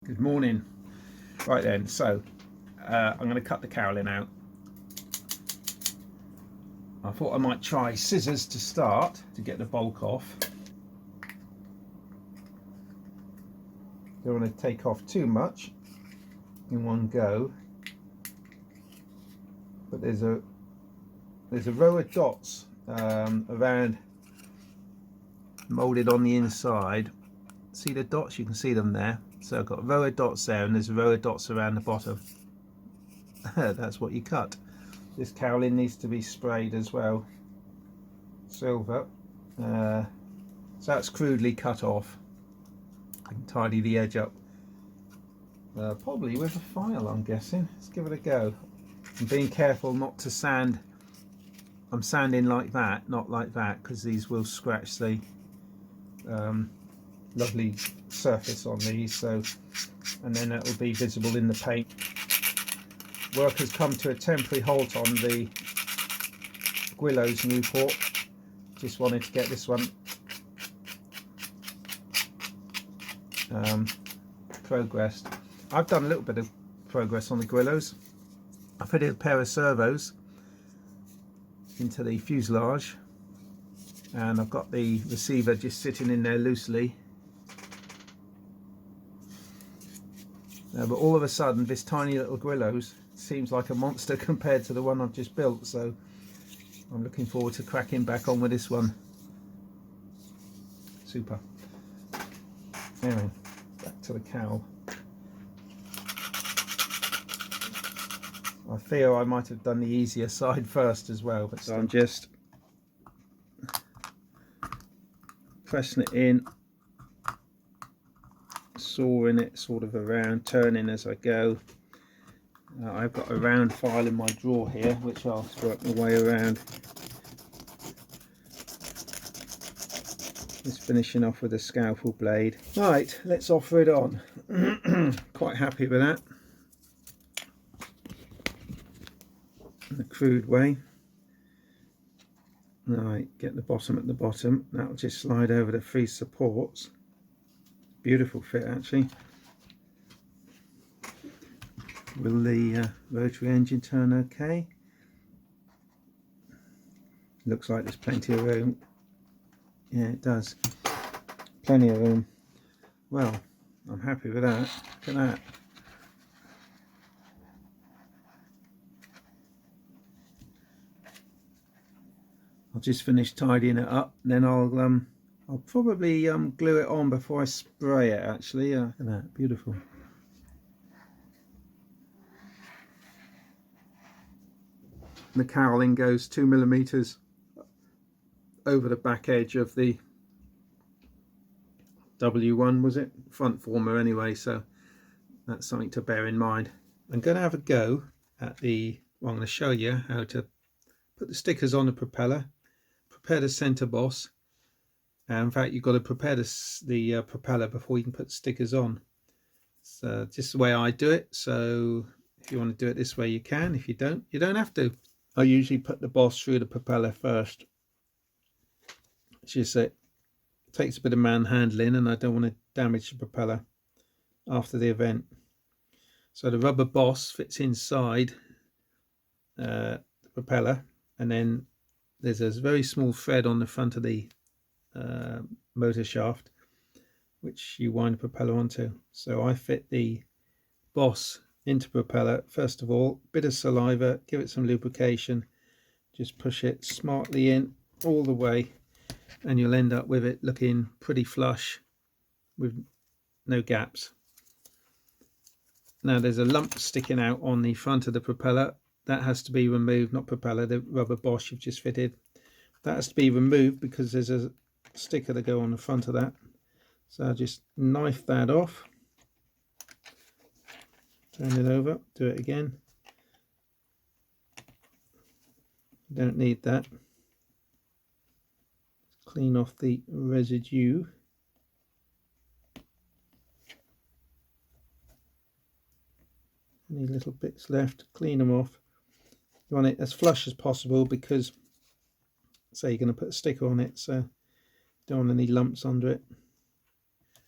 Good morning. Right then, so I'm going to cut the cowling out. I thought I might try scissors to start to get the bulk off. Don't want to take off too much in one go, but there's a row of dots around molded on the inside. See the dots? You can see them there. So I've got a row of dots there, and there's a row of dots around the bottom. That's what you cut. This cowling needs to be sprayed as well, silver. So that's crudely cut off. I can tidy the edge up, probably with a file, I'm guessing. Let's give it a go. I'm being careful not to sand. I'm sanding like that, not like that, because these will scratch the lovely surface on these, so, and then that will be visible in the paint. Work has come to a temporary halt on the Microaces Nieuport. Just wanted to get this one progressed. I've done a little bit of progress on the Microaces. I fitted a pair of servos into the fuselage, and I've got the receiver just sitting in there loosely. But all of a sudden this tiny little Microaces seems like a monster compared to the one I've just built, so I'm looking forward to cracking back on with this one. Super. Anyway, back to the cowl. I fear I might have done the easier side first as well, but so I'm just pressing it in, sawing it sort of around, turning as I go. I've got a round file in my drawer here which I'll work my way around. Just finishing off with a scalpel blade. Right, let's offer it on. Quite happy with that. In a crude way. Right, get the bottom at the bottom. That'll just slide over the 3 supports. Beautiful fit actually. Will the rotary engine turn okay? Looks like there's plenty of room. Yeah, it does. Plenty of room. Well, I'm happy with that. Look at that. I'll just finish tidying it up, then I'll probably glue it on before I spray it actually. Look at that, beautiful. The cowling goes 2mm over the back edge of the W1, was it? Front former anyway, so that's something to bear in mind. I'm going to have a go at I'm going to show you how to put the stickers on the propeller, prepare the centre boss. In fact, you've got to prepare the propeller before you can put stickers on. So just the way I do it, so if you want to do it this way you can. If you don't, you don't have to. I usually put the boss through the propeller first. It's just it takes a bit of manhandling, and I don't want to damage the propeller after the event. So the rubber boss fits inside the propeller, and then there's a very small thread on the front of the motor shaft which you wind the propeller onto. So I fit the boss into propeller. First of all, bit of saliva, give it some lubrication, just push it smartly in all the way, and you'll end up with it looking pretty flush with no gaps. Now there's a lump sticking out on the front of the propeller. That has to be removed, not propeller, the rubber boss you've just fitted. That has to be removed because there's a sticker to go on the front of that. So I'll just knife that off. Turn it over, do it again. Don't need that. Clean off the residue. Any little bits left, clean them off. You want it as flush as possible because, say, you're going to put a sticker on it, so don't want any lumps under it.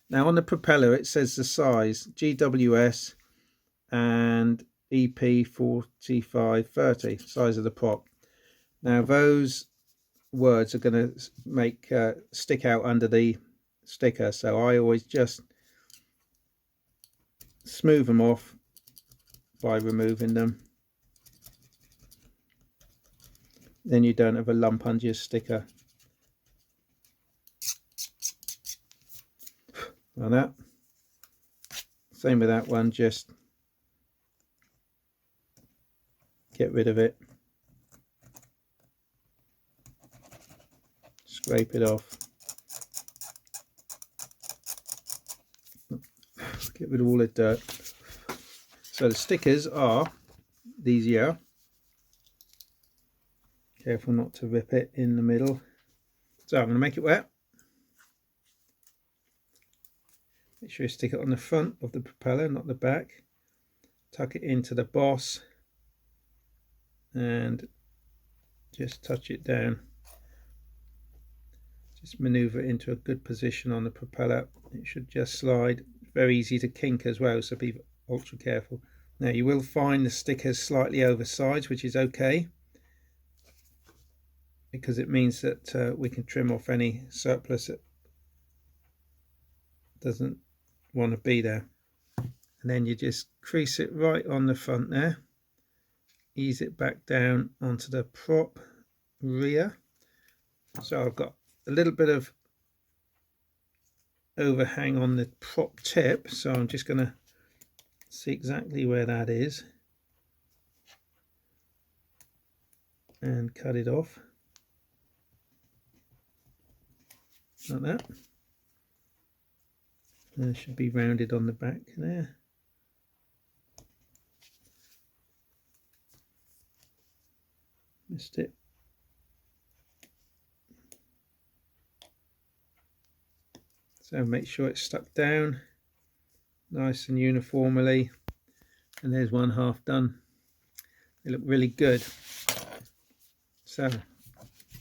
Now on the propeller it says the size GWS and EP 4530, size of the prop. Now those words are going to make stick out under the sticker, so I always just smooth them off by removing them. Then you don't have a lump under your sticker. Like that. Same with that one, just get rid of it, scrape it off, get rid of all the dirt. So the stickers are these here. Careful not to rip it in the middle. So I'm going to make it wet. Make sure you stick it on the front of the propeller, not the back. Tuck it into the boss and just touch it down. Just maneuver it into a good position on the propeller. It should just slide. It's very easy to kink as well, so be ultra careful. Now you will find the stickers slightly oversized, which is okay, because it means that we can trim off any surplus that doesn't want to be there. And then you just crease it right on the front there, ease it back down onto the prop rear. So I've got a little bit of overhang on the prop tip, so I'm just going to see exactly where that is and cut it off like that. And it should be rounded on the back there. Missed it. So make sure it's stuck down nice and uniformly, and there's one half done. They look really good. So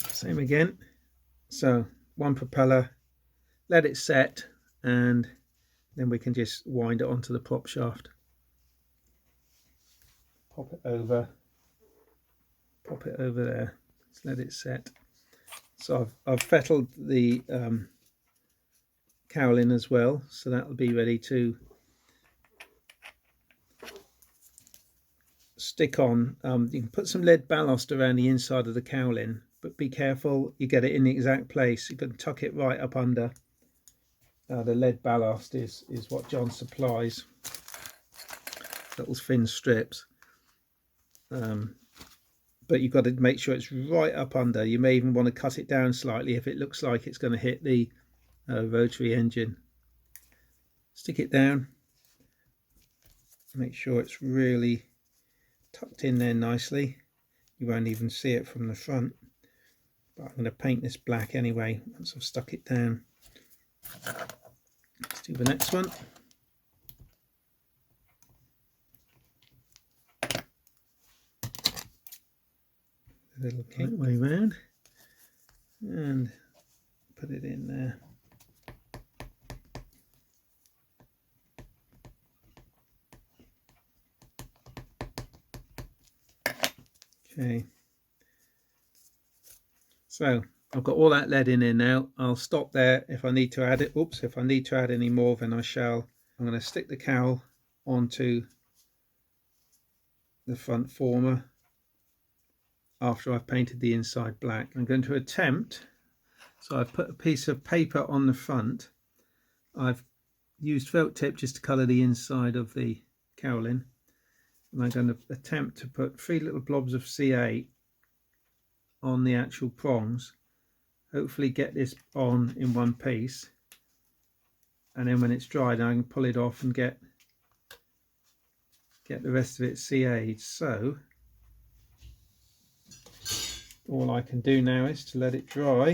same again. So one propeller, let it set, and then we can just wind it onto the prop shaft. Pop it over there. Just let it set. So I've fettled the cowling as well, so that'll be ready to stick on. You can put some lead ballast around the inside of the cowling, but be careful you get it in the exact place. You can tuck it right up under. The lead ballast is what John supplies, little thin strips, but you've got to make sure it's right up under. You may even want to cut it down slightly if it looks like it's going to hit the rotary engine. Stick it down, make sure it's really tucked in there nicely. You won't even see it from the front, but I'm going to paint this black anyway once I've stuck it down. Let's do the next one. A little kink way round and put it in there. Okay, so I've got all that lead in there now. I'll stop there. If I need to add it, if I need to add any more, then I shall. I'm going to stick the cowl onto the front former after I've painted the inside black. I'm going to attempt, so I've put a piece of paper on the front. I've used felt tip just to colour the inside of the cowling, and I'm going to attempt to put 3 little blobs of C8 on the actual prongs. Hopefully get this on in one piece, and then when it's dried I can pull it off and get the rest of it CA'd. So all I can do now is to let it dry.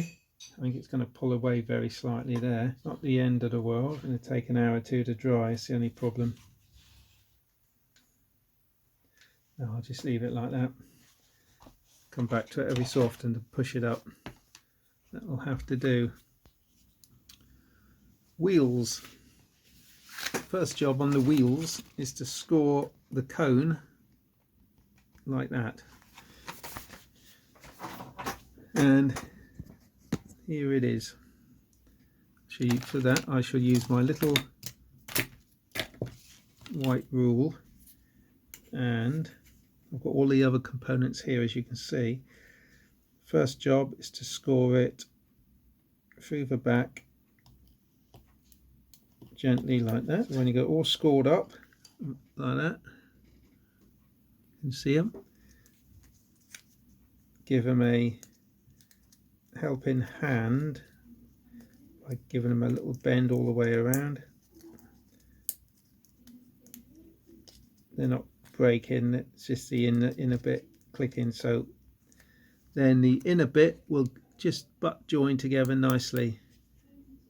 I think it's going to pull away very slightly there. Not the end of the world. It's going to take an hour or two to dry. It's the only problem. No, I'll just leave it like that. Come back to it every so often to push it up. That will have to do. Wheels. First job on the wheels is to score the cone like that, and here it is. For that I shall use my little white rule, and I've got all the other components here, as you can see. First job is to score it through the back gently like that. When you go all scored up like that, you can see them. Give them a helping hand by giving them a little bend all the way around. They're not breaking, it's just the inner bit clicking, so then the inner bit will just butt join together nicely.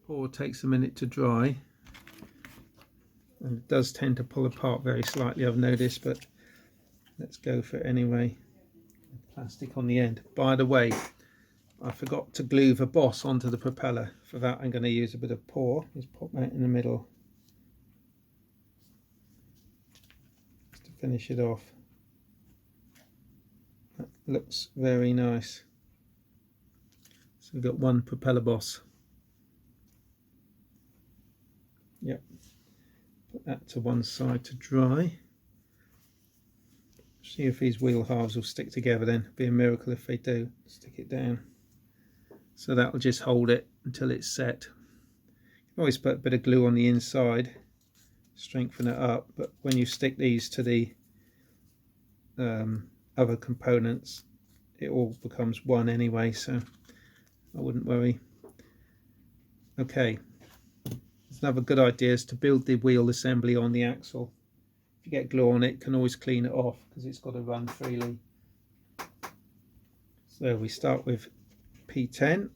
Or it takes a minute to dry, and it does tend to pull apart very slightly, I've noticed, but let's go for it anyway. Plastic on the end. By the way, I forgot to glue the boss onto the propeller. For that I'm going to use a bit of pour. Just pop that in the middle just to finish it off. That looks very nice. So we've got one propeller boss. Yep. Put that to one side to dry. See if these wheel halves will stick together then. It'd be a miracle if they do. Stick it down. So that will just hold it until it's set. You can always put a bit of glue on the inside, strengthen it up, but when you stick these to the other components, it all becomes one anyway, so I wouldn't worry. Okay, another good idea is to build the wheel assembly on the axle. If you get glue on it, you can always clean it off because it's got to run freely. So we start with P10.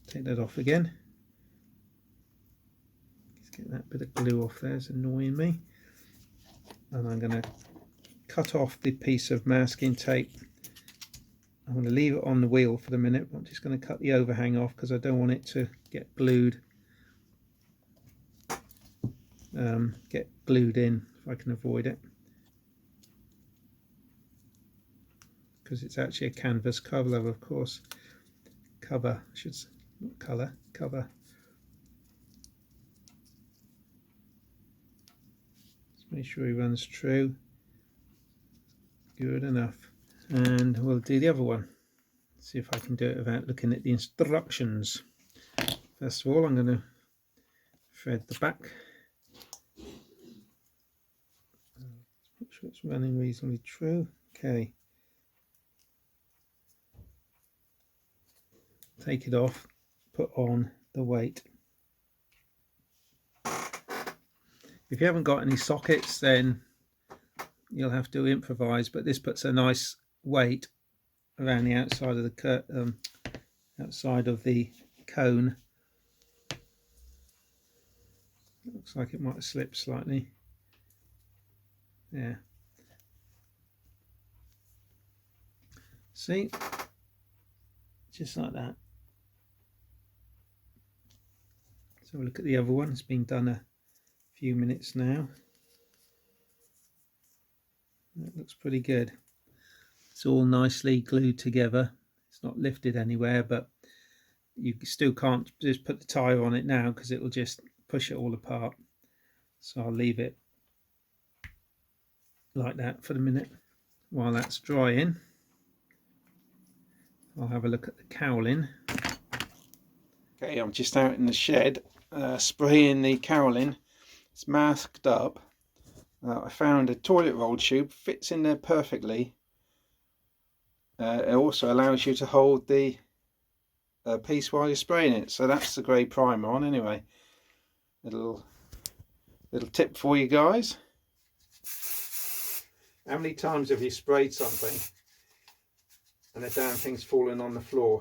Take that off again. Just get that bit of glue off there, it's annoying me. And I'm going to cut off the piece of masking tape. I'm going to leave it on the wheel for the minute, but I'm just going to cut the overhang off because I don't want it to get glued. Get glued in if I can avoid it. Because it's actually a canvas cover, of course. Cover, I should say. Not colour, cover. Just make sure he runs true. Good enough. And we'll do the other one. See if I can do it without looking at the instructions. First of all, I'm going to thread the back. Make sure it's running reasonably true. Okay. Take it off. Put on the weight. If you haven't got any sockets, then you'll have to improvise, but this puts a nice weight around the outside of the cone. It looks like it might have slipped slightly. Yeah. See? Just like that. So we'll look at the other one. It's been done a few minutes now. That looks pretty good. It's all nicely glued together. It's not lifted anywhere, but you still can't just put the tyre on it now because it will just push it all apart. So I'll leave it like that for the minute while that's drying. I'll have a look at the cowling. Okay, I'm just out in the shed spraying the cowling. It's masked up. I found a toilet roll tube, fits in there perfectly. It also allows you to hold the piece while you're spraying it, so that's the grey primer on anyway. Little tip for you guys. How many times have you sprayed something and the damn thing's fallen on the floor?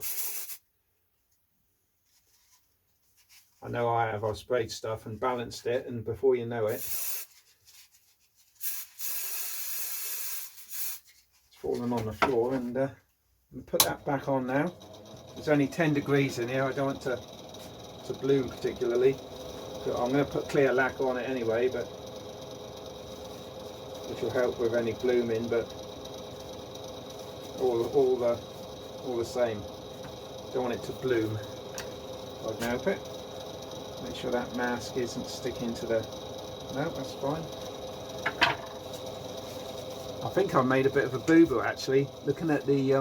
I know I have. I've sprayed stuff and balanced it, and before you know it, fallen on the floor. And put that back on now. It's only 10 degrees in here. I don't want to bloom particularly. I'm going to put clear lacquer on it anyway, but which will help with any blooming. But all the same, don't want it to bloom. I can help it. Make sure that mask isn't sticking to the. No, that's fine. I think I made a bit of a boo-boo actually. Looking at the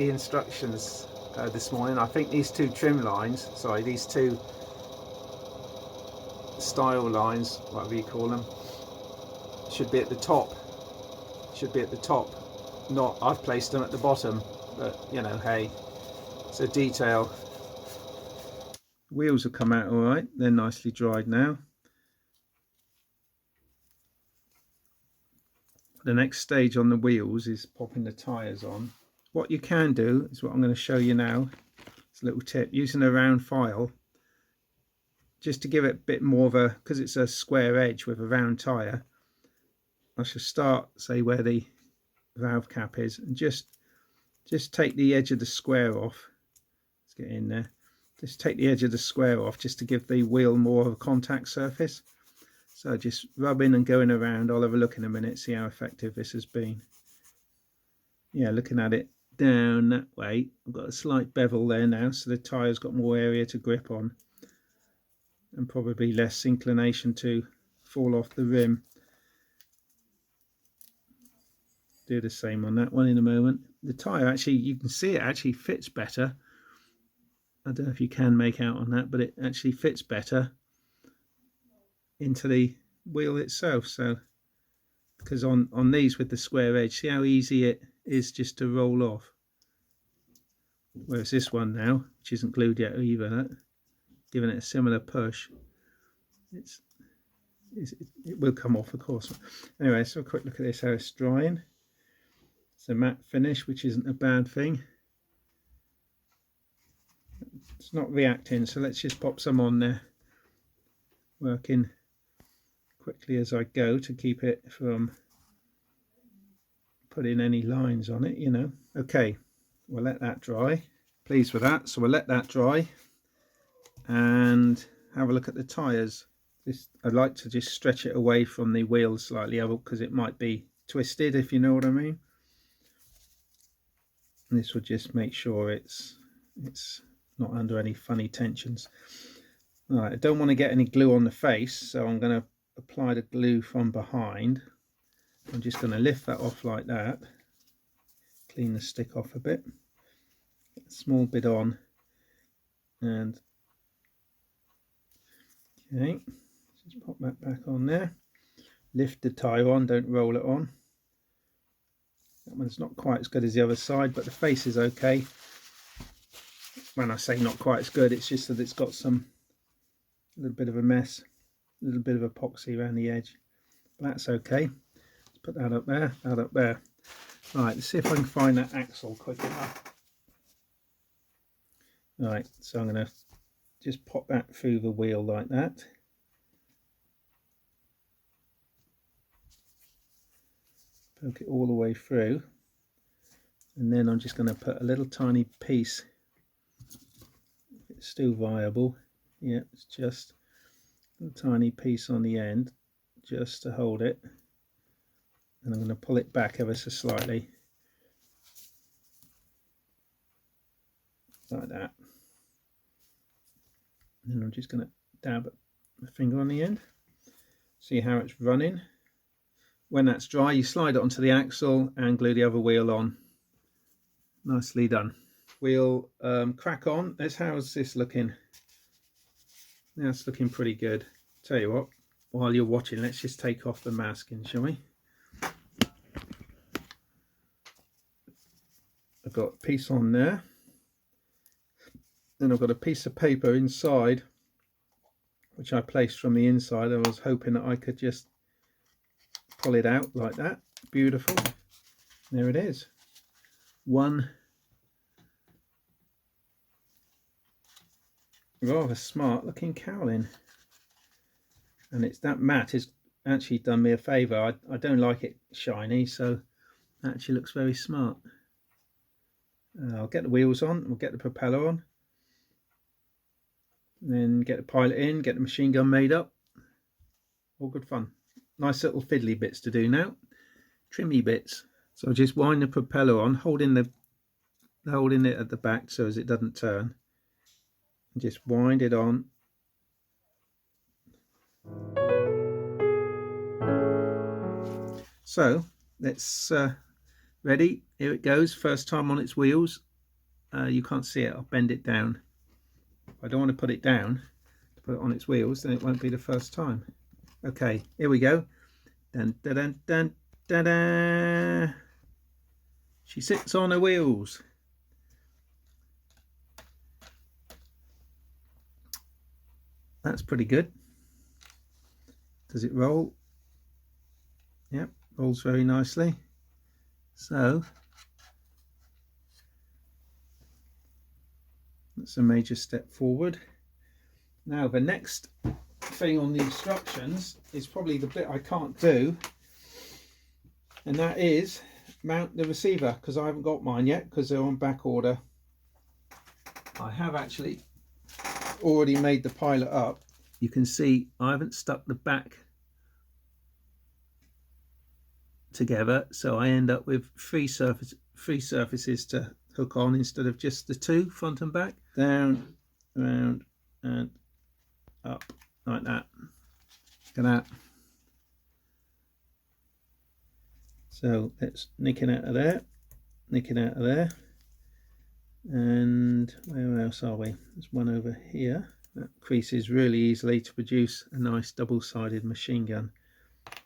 instructions this morning, I think these two trim lines, sorry, these two style lines, whatever you call them, should be at the top. Should be at the top. Not, I've placed them at the bottom, but you know, hey, it's a detail. Wheels have come out all right. They're nicely dried now. The next stage on the wheels is popping the tyres on. What you can do is what I'm going to show you now. It's a little tip, using a round file, just to give it a bit more of a, because it's a square edge with a round tyre. I should start, say, where the valve cap is, and just take the edge of the square off. Let's get in there. Just take the edge of the square off, just to give the wheel more of a contact surface. So just rubbing and going around. I'll have a look in a minute, see how effective this has been. Yeah, looking at it down that way, I've got a slight bevel there now, so the tyre's got more area to grip on and probably less inclination to fall off the rim. Do the same on that one in a moment. The tyre actually, you can see it actually fits better. I don't know if you can make out on that, but it actually fits better into the wheel itself. So because on these with the square edge, see how easy it is just to roll off, whereas this one now, which isn't glued yet either, giving it a similar push, it will come off, of course. Anyway, so a quick look at this, how it's drying. It's a matte finish, which isn't a bad thing. It's not reacting, so let's just pop some on there, working quickly as I go to keep it from putting any lines on it, you know. Okay, we'll let that dry. Pleased with that, so we'll let that dry and have a look at the tyres. I'd like to just stretch it away from the wheel slightly, because it might be twisted, if you know what I mean. And this will just make sure it's not under any funny tensions. Alright, I don't want to get any glue on the face, so I'm going to apply the glue from behind. I'm just going to lift that off like that, clean the stick off a bit, get a small bit on, and okay, just pop that back on there. Lift the tyre on, don't roll it on. That one's not quite as good as the other side, but the face is okay. When I say not quite as good, it's just that it's got a little bit of a mess, a little bit of epoxy around the edge, but that's okay. Let's put that up there, that up there. Right, let's see if I can find that axle quick enough. Right, so I'm going to just pop that through the wheel like that. Poke it all the way through, and then I'm just going to put a little tiny piece, if it's still viable, yeah, it's just a tiny piece on the end just to hold it, and I'm going to pull it back ever so slightly And I'm just going to dab my finger on the end, see how it's running. When that's dry, you slide it onto the axle and glue the other wheel on. Nicely done. We'll crack on. How's this looking? That's looking pretty good. Tell you what, while you're watching, let's just take off the masking, shall we? I've got a piece on there. Then I've got a piece of paper inside, which I placed from the inside. I was hoping that I could just pull it out like that. Beautiful. There it is. One rather smart looking cowling. And it's that matte has actually done me a favour. I don't like it shiny, so it actually looks very smart. I'll get the wheels on, we'll get the propeller on, then get the pilot in, get the machine gun made up. All good fun. Nice little fiddly bits to do now, trimmy bits. So I'll just wind the propeller on, holding it at the back so as it doesn't turn, and just wind it on. So let's ready, here it goes. First time on its wheels. You can't see it, I'll bend it down. I don't want to put it down, to put it on its wheels, then it won't be the first time. Okay, here we go. Dun, dun, dun, dun, dun, dun. She sits on her wheels. That's pretty good. Does it roll? Yep, rolls very nicely. So that's a major step forward. Now the next thing on the instructions is probably the bit I can't do, and that is mount the receiver, because I haven't got mine yet because they're on back order. I have actually already made the pilot up. You can see I haven't stuck the back together, so I end up with three surfaces to hook on instead of just the two, front and back. Down, round and up like that. Look at that. So let's nick it out of there, nick it out of there, and where else are we? There's one over here. That creases really easily to produce a nice double-sided machine gun.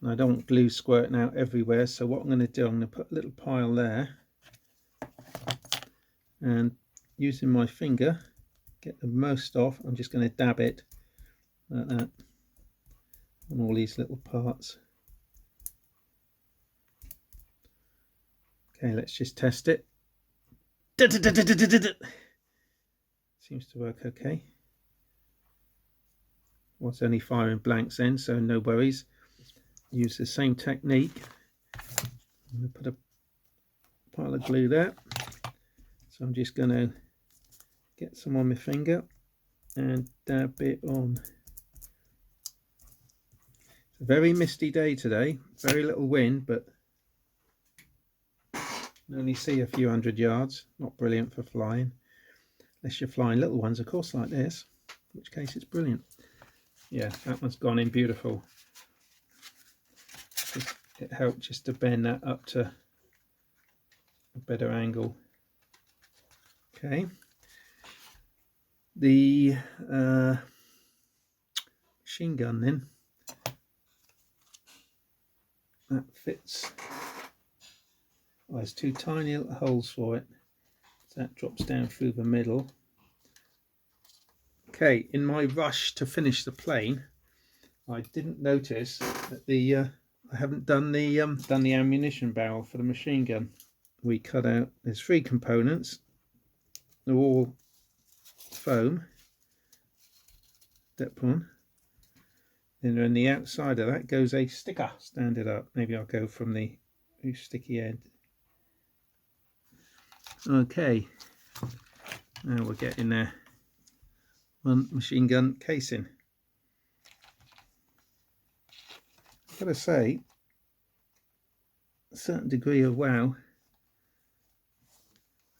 And I don't want glue squirting out everywhere, so what I'm going to do, I'm going to put a little pile there, and using my finger, get the most off. I'm just going to dab it like that on all these little parts. Okay, let's just test it. Seems to work okay. Was only firing blanks then, so no worries. Use the same technique. I'm going to put a pile of glue there. So I'm just going to get some on my finger and dab it on. It's a very misty day today, very little wind, but you only see a few hundred yards. Not brilliant for flying, unless you're flying little ones, of course, like this, in which case it's brilliant. Yeah, that one's gone in beautiful. It helped just to bend that up to a better angle. Okay, the machine gun then, that fits. Oh, there's two tiny little holes for it, so that drops down through the middle. Okay, in my rush to finish the plane, I didn't notice that I haven't done the ammunition barrel for the machine gun. We cut out, there's three components. They're all foam, Depon. Then on the outside of that goes a sticker. Stand it up. Maybe I'll go from the sticky end. Okay, now we're getting there. One machine gun casing. I've got to say, a certain degree of wow.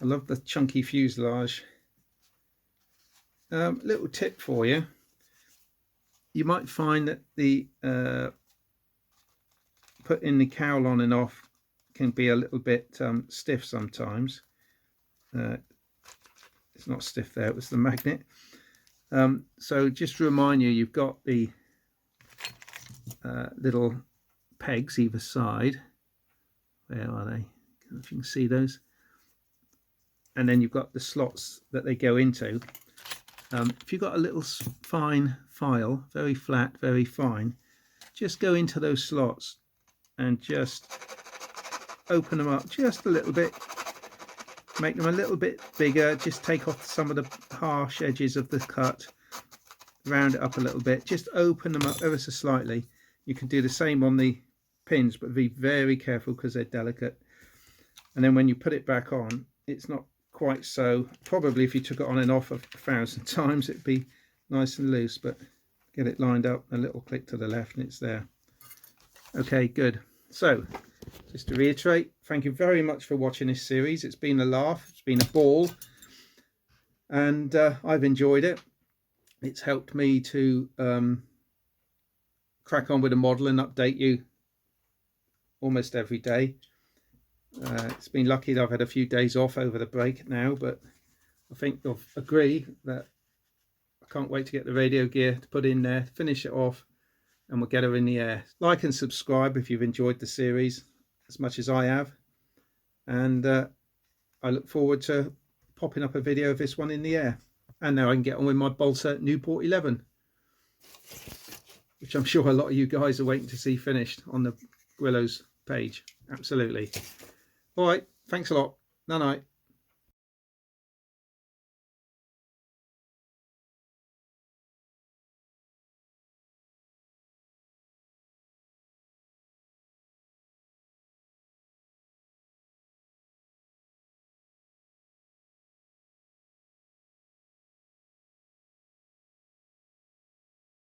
I love the chunky fuselage. Little tip for you. You might find that the putting the cowl on and off can be a little bit stiff sometimes. It's not stiff there, it was the magnet. So just to remind you, you've got the little pegs either side. Where are they? I don't know if you can see those. And then you've got the slots that they go into. If you've got a little fine file, very flat, very fine, just go into those slots and just open them up just a little bit, make them a little bit bigger, just take off some of the harsh edges of the cut, round it up a little bit, just open them up ever so slightly. You can do the same on the pins, but be very careful because they're delicate. And then when you put it back on, it's not quite so, probably if you took it on and off 1,000 times it'd be nice and loose, but get it lined up, a little click to the left and it's there. Okay, good. So just to reiterate, thank you very much for watching this series. It's been a laugh, it's been a ball, and I've enjoyed it. It's helped me to crack on with the model and update you almost every day. It's been lucky that I've had a few days off over the break now, but I think you'll agree that I can't wait to get the radio gear to put in there, finish it off, and we'll get her in the air. Like and subscribe if you've enjoyed the series as much as I have, and I look forward to popping up a video of this one in the air. And now I can get on with my Ballast Nieuport 11, which I'm sure a lot of you guys are waiting to see finished on the Gwillows page. Absolutely. All right, thanks a lot. Night night.